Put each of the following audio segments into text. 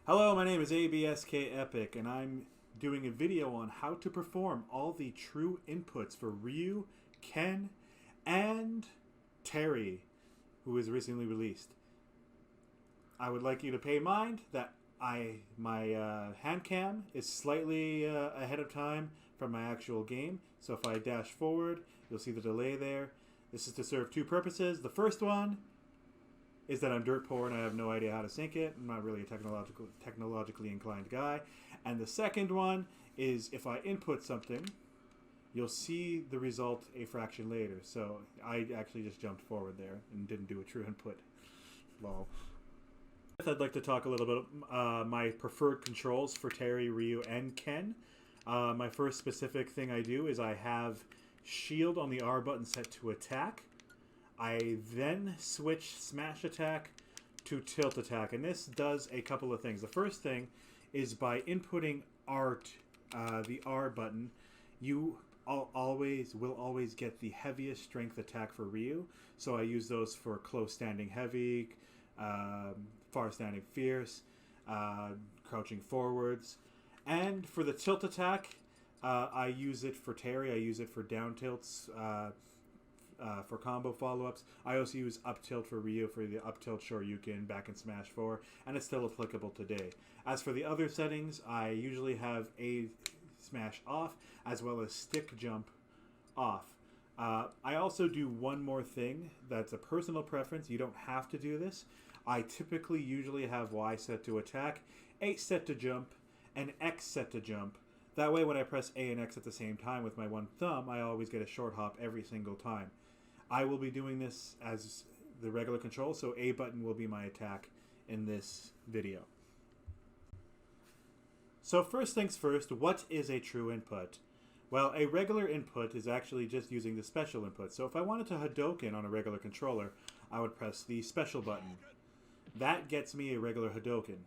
Hello, my name is ABSK Epic, and I'm doing a video on how to perform all the true inputs for Ryu, Ken, and Terry, who was recently released. I would like you to pay mind that my hand cam is slightly ahead of time from my actual game, so if I dash forward, you'll see the delay there. This is to serve two purposes. The first one is that I'm dirt poor and I have no idea how to sync it. I'm not really a technologically inclined guy. And the second one is if I input something, you'll see the result a fraction later. So I actually just jumped forward there and didn't do a true input. Lol. I'd like to talk a little bit about my preferred controls for Terry, Ryu, and Ken. My first specific thing I do is I have shield on the R button set to attack. I then switch smash attack to tilt attack, and this does a couple of things. The first thing is by inputting the R button, you will always get the heaviest strength attack for Ryu. So I use those for close standing heavy, far standing fierce, crouching forwards, and for the tilt attack, I use it for Terry. I use it for down tilts. For combo follow-ups. I also use up tilt for Ryu for the up tilt Shoryuken back in Smash 4, and it's still applicable today. As for the other settings, I usually have A smash off as well as stick jump off. I also do one more thing that's a personal preference. You don't have to do this. I typically usually have Y set to attack, A set to jump, and X set to jump. That way when I press A and X at the same time with my one thumb, I always get a short hop every single time. I will be doing this as the regular control, so A button will be my attack in this video. So first things first, what is a true input? Well, a regular input is actually just using the special input. So if I wanted to Hadouken on a regular controller, I would press the special button. That gets me a regular Hadouken.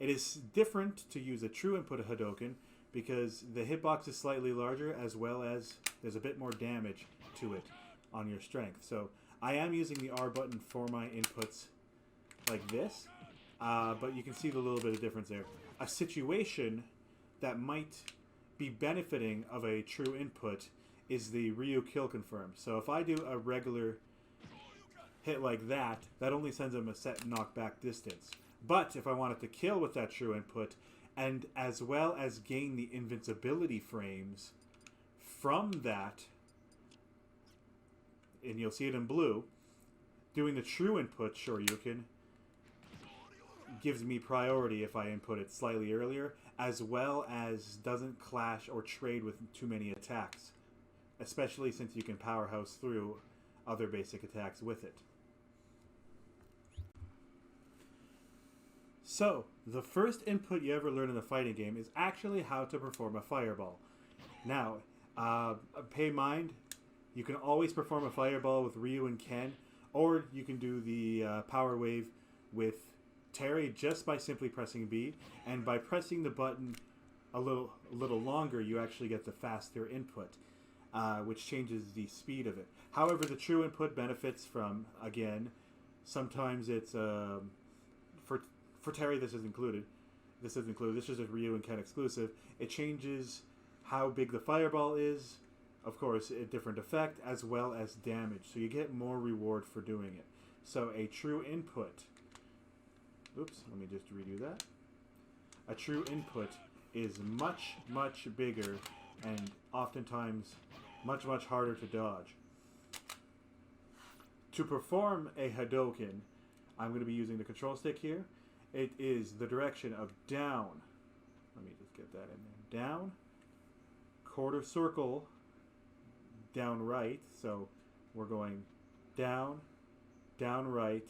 It is different to use a true input Hadouken because the hitbox is slightly larger, as well as there's a bit more damage to it on your strength. So I am using the R button for my inputs like this, but you can see the little bit of difference there. A situation that might be benefiting of a true input is the Ryu kill confirm. So if I do a regular hit like that, that only sends him a set knockback distance. But if I wanted to kill with that true input, and as well as gain the invincibility frames from that, and you'll see it in blue, doing the true input Shoryuken gives me priority if I input it slightly earlier, as well as doesn't clash or trade with too many attacks, especially since you can powerhouse through other basic attacks with it. So, the first input you ever learn in a fighting game is actually how to perform a fireball. Now, pay mind, you can always perform a fireball with Ryu and Ken, or you can do the power wave with Terry just by simply pressing B, and by pressing the button a little longer, you actually get the faster input, which changes the speed of it. However, the true input benefits from, again, sometimes it's for Terry, this is included. This is just a Ryu and Ken exclusive. It changes how big the fireball is, of course, a different effect, as well as damage. So you get more reward for doing it. So a true input, oops, let me just redo that. A true input is much, much bigger and oftentimes much, much harder to dodge. To perform a Hadouken, I'm going to be using the control stick here. It is the direction of down. Let me just get that in there. Down, quarter circle, down right. So we're going down, down right,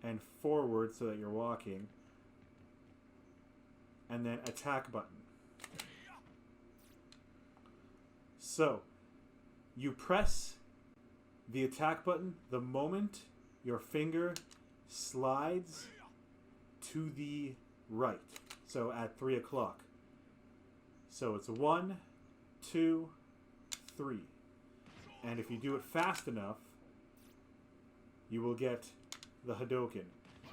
and forward so that you're walking. And then attack button. So you press the attack button the moment your finger slides to the right. So at 3 o'clock. So it's 1, 2, 3. And if you do it fast enough, you will get the Hadouken.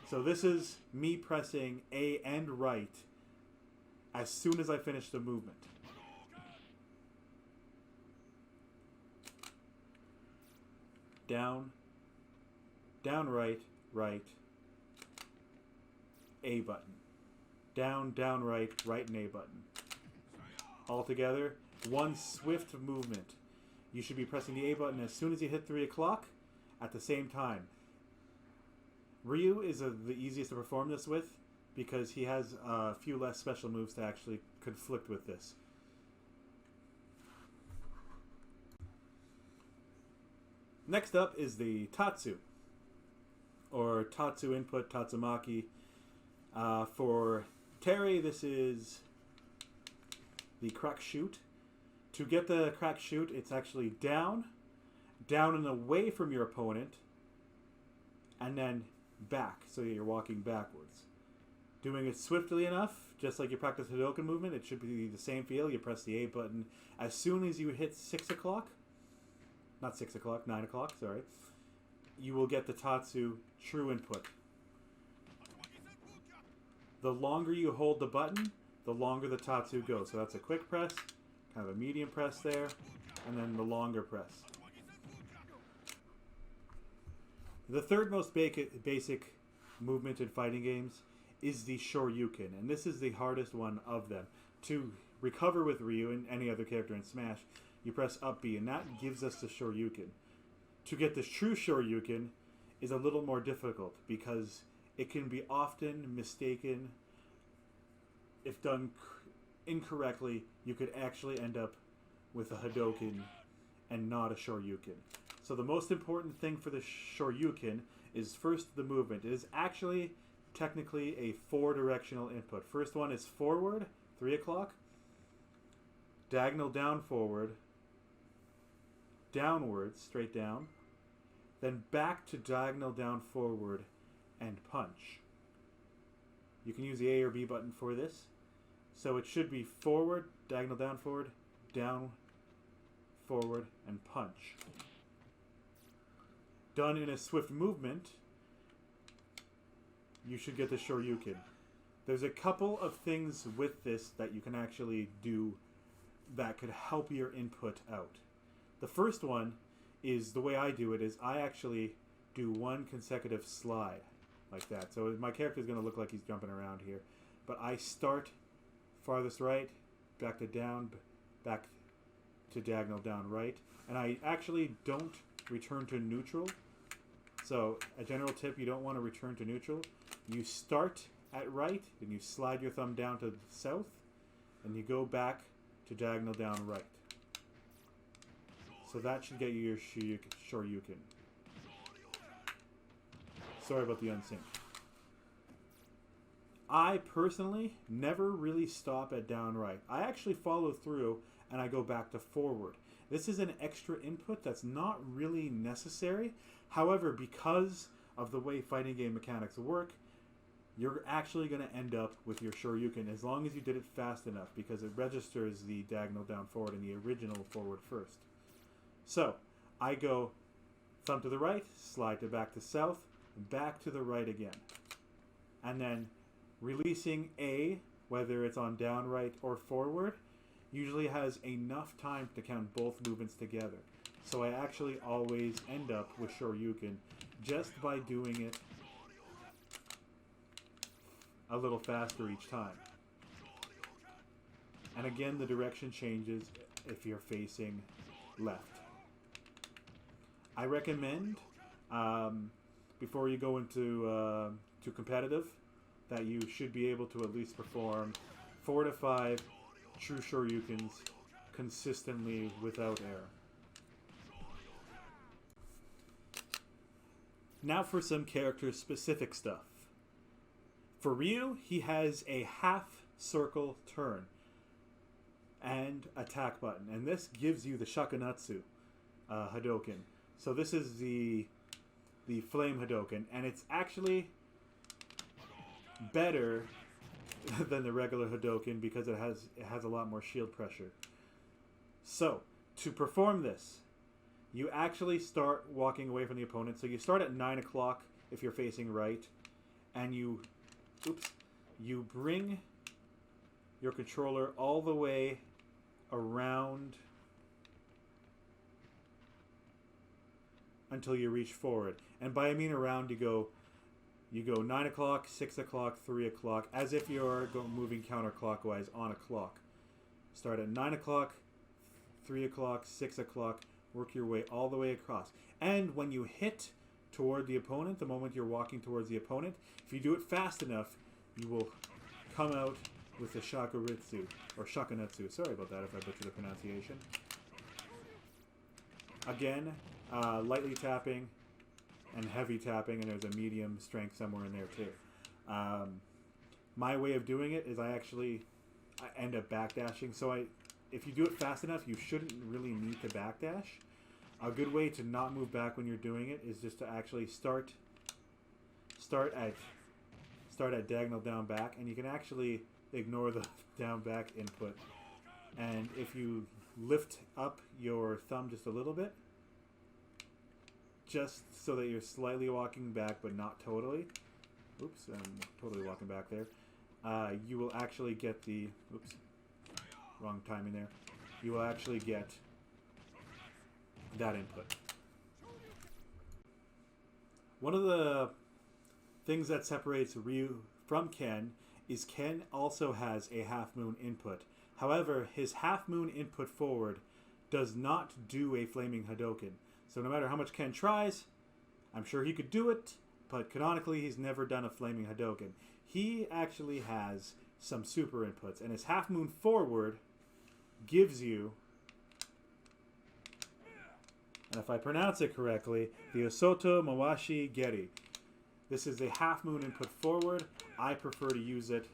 So this is me pressing A and right as soon as I finish the movement. Down, down, right, right, A button. Down, down, right, right, and A button. All together, one swift movement. You should be pressing the A button as soon as you hit 3 o'clock at the same time. Ryu is the easiest to perform this with because he has a few less special moves to actually conflict with this. Next up is the Tatsu, or Tatsu Input, Tatsumaki. For Terry, this is the crack shoot. To get the crack shoot, it's actually down, down and away from your opponent, and then back, so you're walking backwards. Doing it swiftly enough, just like your practice Hadouken movement, it should be the same feel. You press the A button as soon as you hit 6 o'clock. Not 6 o'clock, 9 o'clock, sorry. You will get the Tatsu True Input. The longer you hold the button, the longer the Tatsu goes. So that's a quick press, kind of a medium press there, and then the longer press. The third most basic movement in fighting games is the Shoryuken, and this is the hardest one of them. To recover with Ryu and any other character in Smash, you press up B, and that gives us the Shoryuken. To get the true Shoryuken is a little more difficult because it can be often mistaken. If done incorrectly, you could actually end up with a Hadouken and not a Shoryuken. So the most important thing for the Shoryuken is first the movement. It is actually technically a 4-directional input. First one is forward, 3 o'clock, diagonal down forward, downwards, straight down, then back to diagonal down forward and punch. You can use the A or B button for this. So it should be forward, diagonal down forward, down, forward, and punch. Done in a swift movement, you should get the Shoryuken. There's a couple of things with this that you can actually do that could help your input out. The first one is, the way I do it is I actually do one consecutive slide like that. So my character is going to look like he's jumping around here. But I start farthest right, back to down, back to diagonal down right. And I actually don't return to neutral. So a general tip, you don't want to return to neutral. You start at right, and you slide your thumb down to the south, and you go back to diagonal down right. So that should get you your Shoryuken. Sorry about the unsync. I personally never really stop at down right. I actually follow through and I go back to forward. This is an extra input that's not really necessary. However, because of the way fighting game mechanics work, you're actually going to end up with your Shoryuken as long as you did it fast enough, because it registers the diagonal down forward and the original forward first. So, I go thumb to the right, slide to back to south, back to the right again. And then releasing A, whether it's on down right or forward, usually has enough time to count both movements together. So I actually always end up with Shoryuken just by doing it a little faster each time. And again, the direction changes if you're facing left. I recommend, before you go into to competitive, that you should be able to at least perform 4 to 5 true Shoryukens consistently without error. Now for some character-specific stuff. For Ryu, he has a half-circle turn and attack button, and this gives you the Shakunatsu Hadouken. So this is the Flame Hadouken, and it's actually better than the regular Hadouken because it has a lot more shield pressure. So, to perform this, you actually start walking away from the opponent. So you start at 9 o'clock if you're facing right, and you bring your controller all the way around until you reach forward. And by I mean around, you go 9 o'clock, 6 o'clock, 3 o'clock, as if you're moving counterclockwise on a clock. Start at 9 o'clock, 3 o'clock, 6 o'clock, work your way all the way across. And when you hit toward the opponent, the moment you're walking towards the opponent, if you do it fast enough, you will come out with the shakuritsu, or shakunetsu. Sorry about that if I butchered the pronunciation. Again, lightly tapping and heavy tapping, and there's a medium strength somewhere in there too. My way of doing it is I end up backdashing. So if you do it fast enough, you shouldn't really need to backdash. A good way to not move back when you're doing it is just to actually start at diagonal down back, and you can actually ignore the down back input. And if you lift up your thumb just a little bit, just so that you're slightly walking back but not totally. Oops, I'm totally walking back there. You will actually get the... Oops, wrong timing there. You will actually get that input. One of the things that separates Ryu from Ken is Ken also has a half moon input. However, his half moon input forward does not do a flaming Hadouken. So no matter how much Ken tries, I'm sure he could do it, but canonically he's never done a flaming Hadouken. He actually has some super inputs, and his half moon forward gives you, and if I pronounce it correctly, the Osoto Mawashi Geri. This is a half moon input forward. I prefer to use it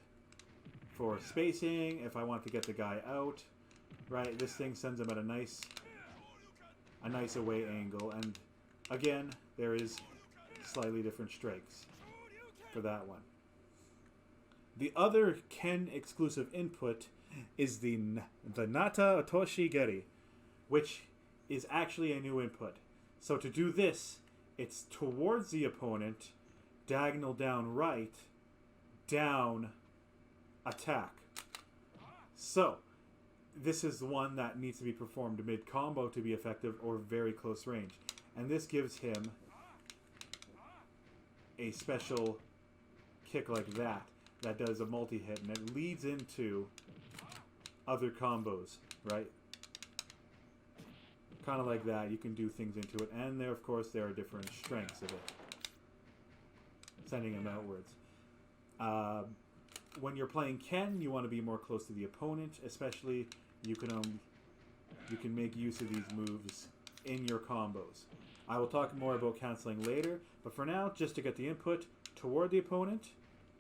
for spacing, if I want to get the guy out. Right, this thing sends him at a nice away angle, and again, there is slightly different strikes for that one. The other Ken exclusive input is the Nata Otoshi Geri, which is actually a new input. So to do this, it's towards the opponent, diagonal down right, down, attack. So, this is the one that needs to be performed mid-combo to be effective or very close range. And this gives him a special kick like that does a multi-hit, and it leads into other combos, right? Kind of like that. You can do things into it. And there, of course, there are different strengths of it, sending him outwards. When you're playing Ken, you want to be more close to the opponent, especially you can make use of these moves in your combos. I will talk more about canceling later, but for now, just to get the input toward the opponent,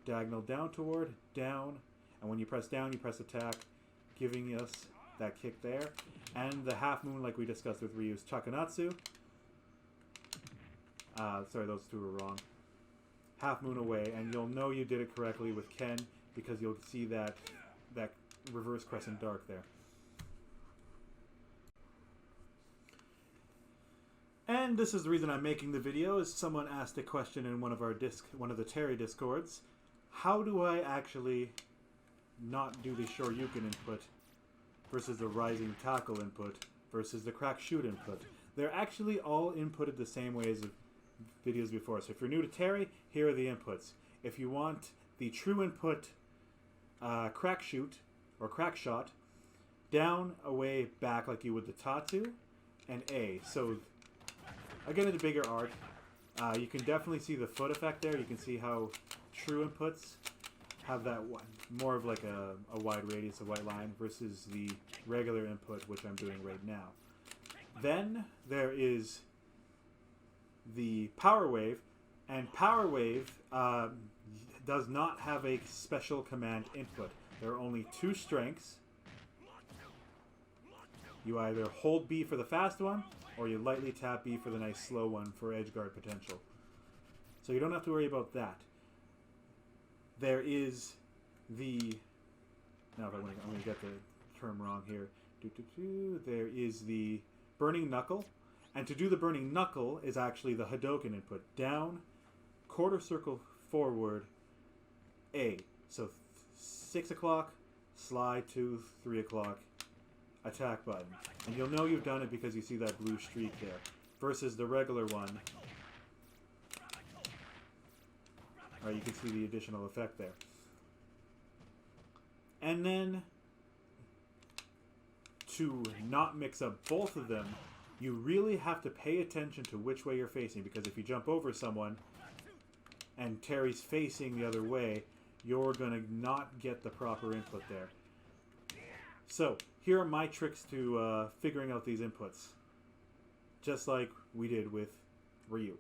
diagonal down toward, down, and when you press down, you press attack, giving us that kick there. And the half moon, like we discussed with Ryu's Chakunatsu. Sorry, those two were wrong. Half moon away, and you'll know you did it correctly with Ken because you'll see that reverse crescent dark there. And this is the reason I'm making the video, is someone asked a question in one of the Terry Discords. How do I actually not do the Shoryuken input versus the Rising Tackle input versus the Crack Shoot input? They're actually all inputted the same way as the videos before. So if you're new to Terry, here are the inputs. If you want the true input, Crack Shoot or Crack Shot, down, away, back like you would the Tatsu, and A. So again, it's a bigger arc. You can definitely see the foot effect there. You can see how true inputs have that one, more of like a wide radius, a white line, versus the regular input, which I'm doing right now. Then there is the Power Wave, and Power Wave does not have a special command input. There are only two strengths. You either hold B for the fast one, or you lightly tap B for the nice slow one for edge guard potential. So you don't have to worry about that. There is the... Now I'm going to get the term wrong here. There is the Burning Knuckle. And to do the Burning Knuckle is actually the Hadouken input. Down, quarter circle forward, A. So 6 o'clock, slide to 3 o'clock, attack button. And you'll know you've done it because you see that blue streak there. Versus the regular one. Alright, you can see the additional effect there. And then, to not mix up both of them, you really have to pay attention to which way you're facing, because if you jump over someone and Terry's facing the other way, you're going to not get the proper input there. So, here are my tricks to figuring out these inputs. Just like we did with Ryu.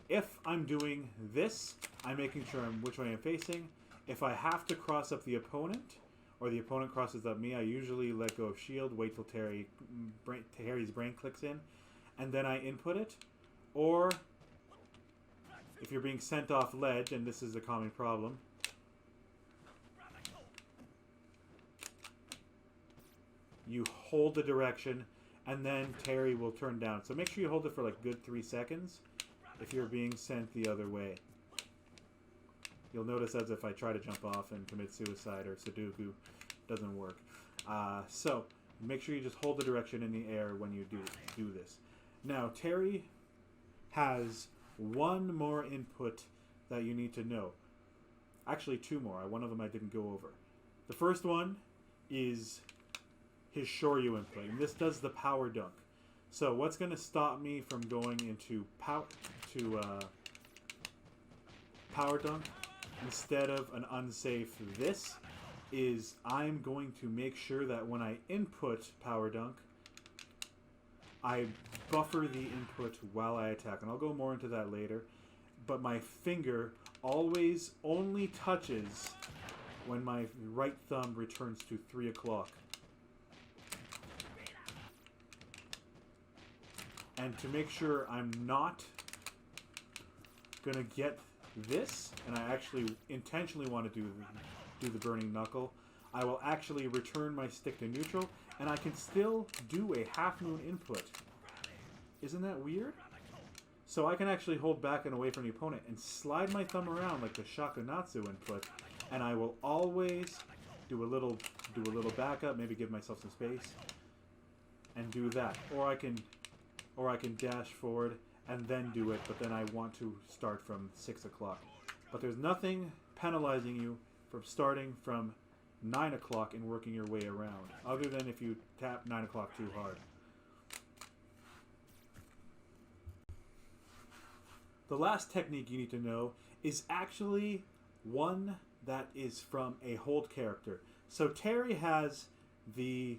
If I'm doing this, I'm making sure which way I'm facing. If I have to cross up the opponent, or the opponent crosses up me, I usually let go of shield, wait till Terry's brain clicks in, and then I input it. Or, if you're being sent off ledge, and this is a common problem, you hold the direction, and then Terry will turn down. So make sure you hold it for like good 3 seconds if you're being sent the other way. You'll notice as if I try to jump off and commit suicide or Sudoku, doesn't work. So make sure you just hold the direction in the air when you do this. Now Terry has one more input that you need to know. Actually 2 more. One of them I didn't go over. The first one is his Shoryu input, and this does the power dunk. So what's going to stop me from going into power dunk instead of an unsafe this is I'm going to make sure that when I input power dunk, I buffer the input while I attack, and I'll go more into that later. But my finger always only touches when my right thumb returns to 3 o'clock. And to make sure I'm not going to get this, and I actually intentionally want to do the burning knuckle, I will actually return my stick to neutral, and I can still do a half moon input. Isn't that weird? So I can actually hold back and away from the opponent and slide my thumb around like the Shakunatsu input, and I will always do a little backup, maybe give myself some space, and do that. Or I can dash forward and then do it, but then I want to start from 6 o'clock. But there's nothing penalizing you from starting from 9 o'clock and working your way around, other than if you tap 9 o'clock too hard. The last technique you need to know is actually one that is from a hold character. So Terry has the,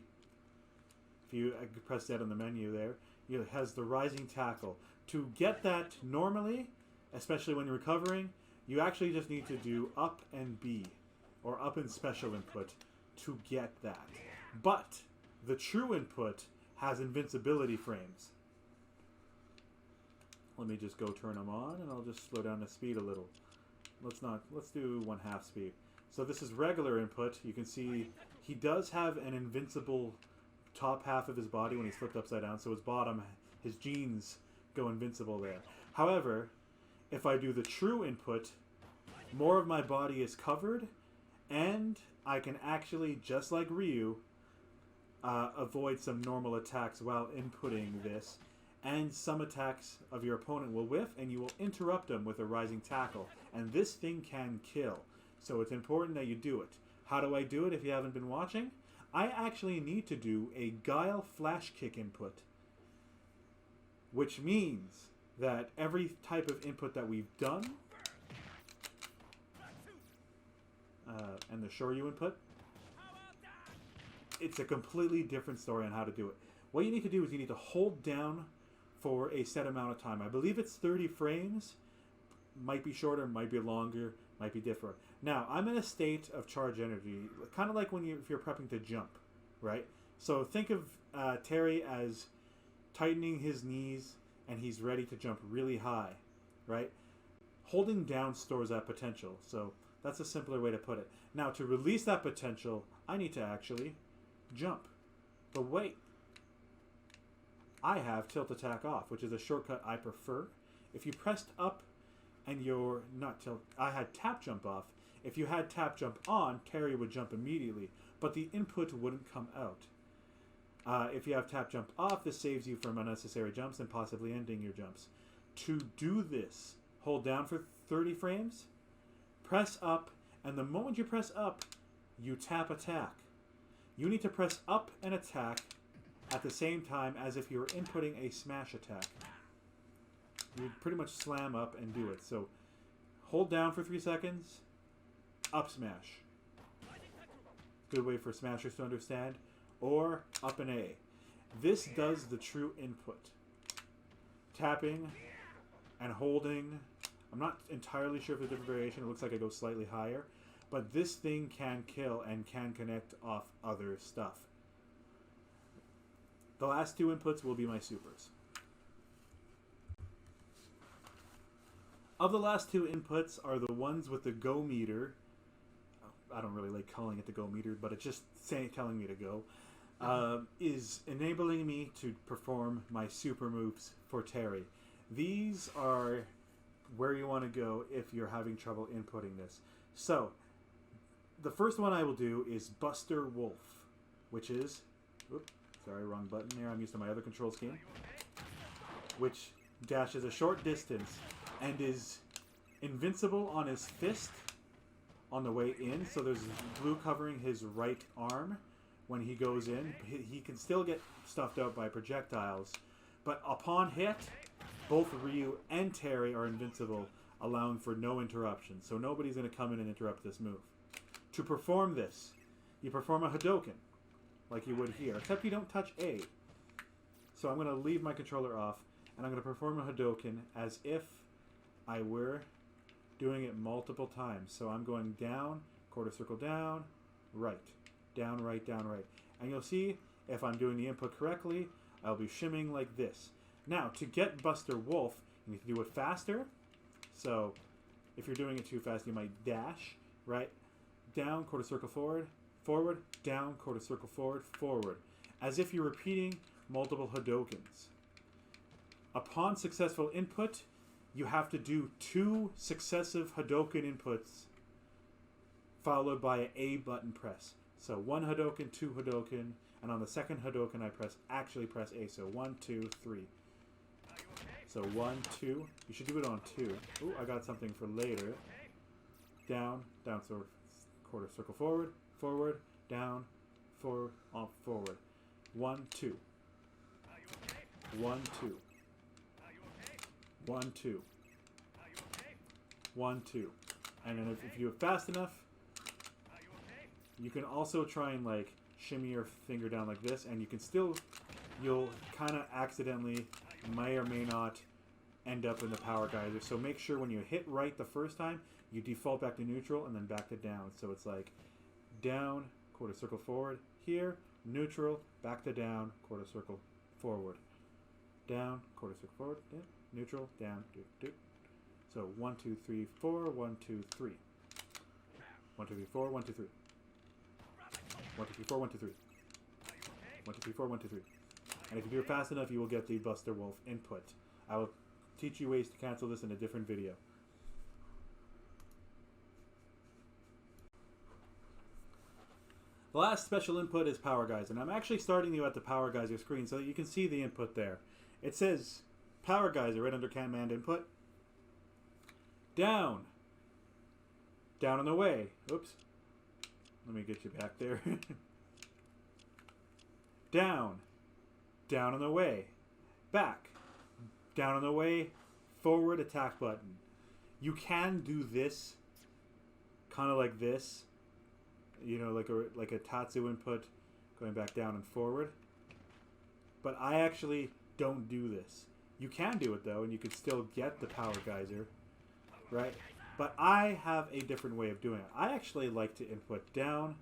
if you press that on the menu there, it has the rising tackle. To get that normally, especially when you're recovering, you actually just need to do up and B, or up and special input to get that. But the true input has invincibility frames. Let me just go turn them on, and I'll just slow down the speed a little. Let's do 1/2 speed. So this is regular input. You can see he does have an invincible top half of his body when he's flipped upside down, so his bottom, his jeans go invincible there. However, if I do the true input, more of my body is covered, and I can actually, just like Ryu, avoid some normal attacks while inputting this, and some attacks of your opponent will whiff, and you will interrupt them with a rising tackle, and this thing can kill. So it's important that you do it. How do I do it if you haven't been watching? I actually need to do a Guile flash kick input, which means that every type of input that we've done, and the Shoryu input, it's a completely different story on how to do it. What you need to do is you need to hold down for a set amount of time. I believe it's 30 frames. Might be shorter, might be longer, might be different. Now, I'm in a state of charge energy, kind of like if you're prepping to jump, right? So think of Terry as tightening his knees, and he's ready to jump really high, right? Holding down stores that potential. So that's a simpler way to put it. Now, to release that potential, I need to actually jump. But wait. I have tilt attack off, which is a shortcut I prefer. If you pressed up and you're not till I had tap jump off. If you had tap jump on, Terry would jump immediately, but the input wouldn't come out. If you have tap jump off, this saves you from unnecessary jumps and possibly ending your jumps. To do this, hold down for 30 frames, press up, and the moment you press up, you tap attack. You need to press up and attack at the same time as if you were inputting a smash attack. You pretty much slam up and do it. So hold down for 3 seconds, up smash. Good way for smashers to understand. Or up and A. This does the true input. Tapping and holding. I'm not entirely sure if there's a different variation. It looks like it goes slightly higher. But this thing can kill and can connect off other stuff. The last 2 inputs will be my supers. Of the last 2 inputs are the ones with the go meter. I don't really like calling it the go meter, but it's just telling me to go. Is enabling me to perform my super moves for Terry. These are where you want to go if you're having trouble inputting this. So, the first one I will do is Buster Wolf, which is... Oops, sorry, wrong button there. I'm used to my other control scheme. Which dashes a short distance and is invincible on his fist on the way in. So there's blue covering his right arm. When he goes in, he can still get stuffed out by projectiles, but upon hit, both Ryu and Terry are invincible, allowing for no interruption. So nobody's going to come in and interrupt this move. To perform this, you perform a Hadouken, like you would here, except you don't touch A. So I'm going to leave my controller off, and I'm going to perform a Hadouken as if I were doing it multiple times. So I'm going down, quarter circle down, right. Down, right, down, right. And you'll see, if I'm doing the input correctly, I'll be shimming like this. Now, to get Buster Wolf, you need to do it faster. So, if you're doing it too fast, you might dash, right? Down, quarter circle forward, forward, down, quarter circle forward, forward. As if you're repeating multiple Hadoukens. Upon successful input, you have to do 2 successive Hadouken inputs, followed by an A button press. So 1 Hadouken, 2 Hadouken, and on the second Hadouken I actually press A. So 1, 2, 3. So 1, 2. You should do it on 2. Ooh, I got something for later. Down, down, quarter circle forward, forward, down, forward, forward. 1, 2. 1, 2. 1, 2. 1, 2. And then if you are fast enough, you can also try and like shimmy your finger down like this, and you can still, you'll kind of accidentally, may or may not, end up in the power geyser. So make sure when you hit right the first time, you default back to neutral and then back to down. So it's like down, quarter circle forward, here, neutral, back to down, quarter circle forward. Down, quarter circle forward, neutral, down, do, do. So 1, 2, 3, 4, 1, 2, 3. 1, 2, 3, 4, 1, 2, 3. 1, 2, 3, 4, 1, 2, 3. 1, 2, 3, 4, 1, 2, 3. And if you do it fast enough, you will get the Buster Wolf input. I will teach you ways to cancel this in a different video. The last special input is Power Geyser. And I'm actually starting you at the Power Geyser screen so that you can see the input there. It says Power Geyser right under Command Input. Down. Down and away. Oops. Let me get you back there. Down. Down and away. Back. Down and away. Forward attack button. You can do this kind of like this. You know, like a Tatsu Input going back down and forward. But I actually don't do this. You can do it though, and you can still get the Power Geyser, right? But I have a different way of doing it. I actually like to input down,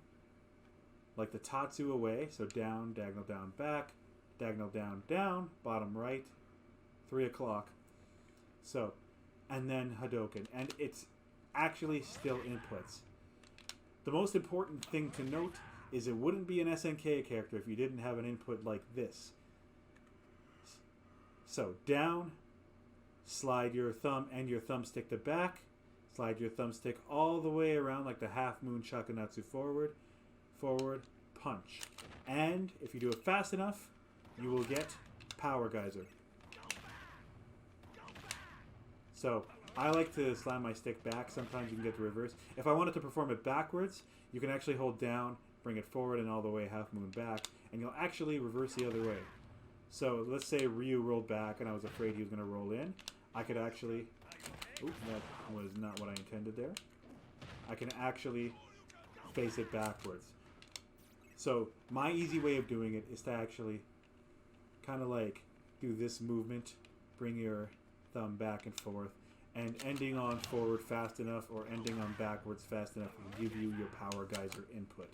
like the Tatsu away. So down, diagonal down, back, diagonal down, down, bottom right, 3 o'clock. So, and then Hadouken. And it's actually still inputs. The most important thing to note is it wouldn't be an SNK character if you didn't have an input like this. So down, slide your thumb and your thumbstick to back, slide your thumbstick all the way around like the half moon shakunatsu forward, forward, punch. And if you do it fast enough, you will get Power Geyser. So I like to slam my stick back. Sometimes you can get the reverse. If I wanted to perform it backwards, you can actually hold down, bring it forward and all the way half moon back, and you'll actually reverse the other way. So let's say Ryu rolled back and I was afraid he was going to roll in. I could actually... Oop, that was not what I intended there. I can actually face it backwards. So my easy way of doing it is to actually kind of like do this movement, bring your thumb back and forth, and ending on forward fast enough or ending on backwards fast enough will give you your Power Geyser input.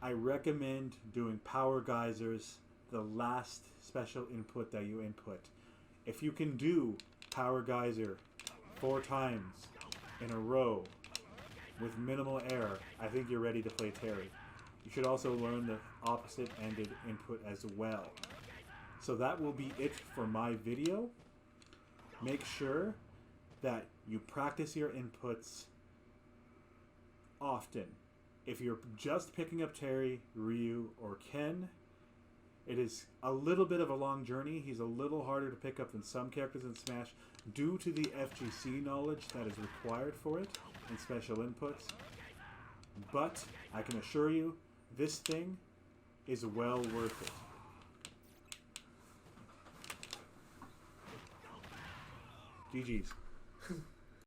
I recommend doing Power Geysers the last special input that you input. If you can do Power Geyser 4 times in a row with minimal error, I think you're ready to play Terry. You should also learn the opposite-ended input as well. So that will be it for my video. Make sure that you practice your inputs often. If you're just picking up Terry, Ryu, or Ken, it is a little bit of a long journey. He's a little harder to pick up than some characters in Smash due to the FGC knowledge that is required for it and special inputs. But I can assure you, this thing is well worth it. GG's.